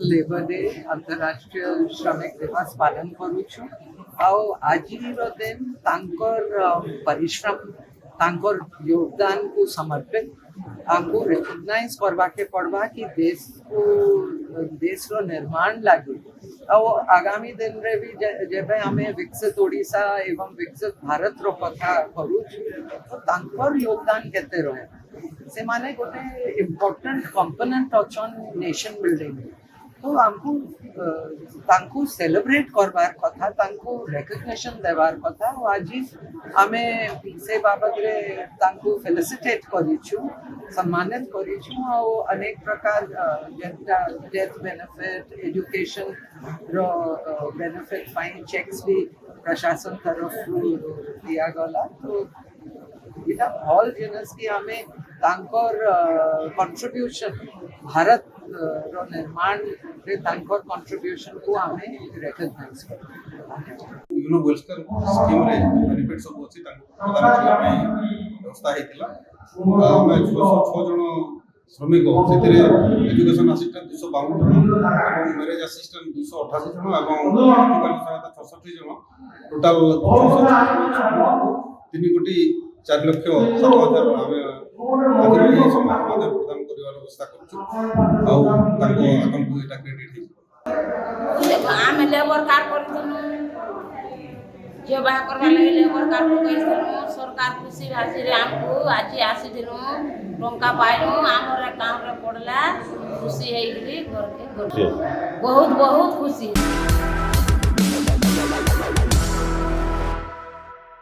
Labour day अंतर्राष्ट्रीय श्रमिक दिवस पालन करुछु आज दिन परिश्रम तांकर योगदान को समर्पित हमको रिकग्नाइज करवा के पड़वा कि देश रो निर्माण लगे आगामी दिन रे भी जब हमें विकसित ओडिशा एवं विकसित भारत रो कथा करू तो तांकर योगदान केते रहे से माने गोटे इम्पोर्टेंट कंपोनेंट अछन नेशन बिल्डिंग तो हमको तांको सेलिब्रेट करवार कथा तांको रिकग्निशन देवार कथा आज आमे से बाबत रे तांको फेलिसिटेट करिछु सम्मानित करिछु अनेक प्रकार डेथ बेनिफिट एजुकेशन रो बेनिफिट फाइन चेक्स भी प्रशासन तरफ दिया गला तो इटा ऑल जिनस की हमें तांकर कंट्रीब्यूशन भारत रो निर्माण रे तांकर कंट्रीब्यूशन को हमें रिकॉग्नाइज कर यूनो वेलफेयर स्कीम रे बेनिफिट सब अछि तांको प्रदान करिया ପାଇଁ व्यवस्था हेतिला ଆମେ 606 ଜଣ ଶ୍ରମିକ ସେଥିରେ ଏଜୁକେସନ ଆସିଷ୍ଟାଣ୍ଟ 252 ଜଣ ଏବଂ ମ୍ୟାରେଜ ଆସିଷ୍ଟାଣ୍ଟ 288 ଜଣ ଏବଂ ଆର୍ଥିକ ସହାୟତା 66 ଜଣ ଟୋଟାଲ 3 କୋଟି 4 ଲକ୍ଷ 7 ହଜାର ଆମେ ଆଜି ଏହି ସମ୍ମାନ ମଧ୍ୟ ପ୍ରଦାନ କରିବାର ବ୍ୟବସ୍ଥା କରୁଛୁ ଆଉ ତାଙ୍କ ଆକାଉଣ୍ଟକୁ ଏଟା କ୍ରେଡିଟ୍ ହେଇଯିବ। ଆମେ ଲେବର କାର୍ଡ କରିଥିଲୁ ଝିଅ ବାହା କରିବା ଲାଗି ଲେବର କାର୍ଡ ପକାଇଥିଲୁ ସରକାର ଖୁସି ଭାସିରେ ଆମକୁ ଆଜି ଆସିଥିଲୁ ଟଙ୍କା ପାଇଲୁ ଆମର ଆକାଉଣ୍ଟରେ ପଡ଼ିଲା ଖୁସି ହେଇକିରି ଘରକେ ବହୁତ ବହୁତ ଖୁସି।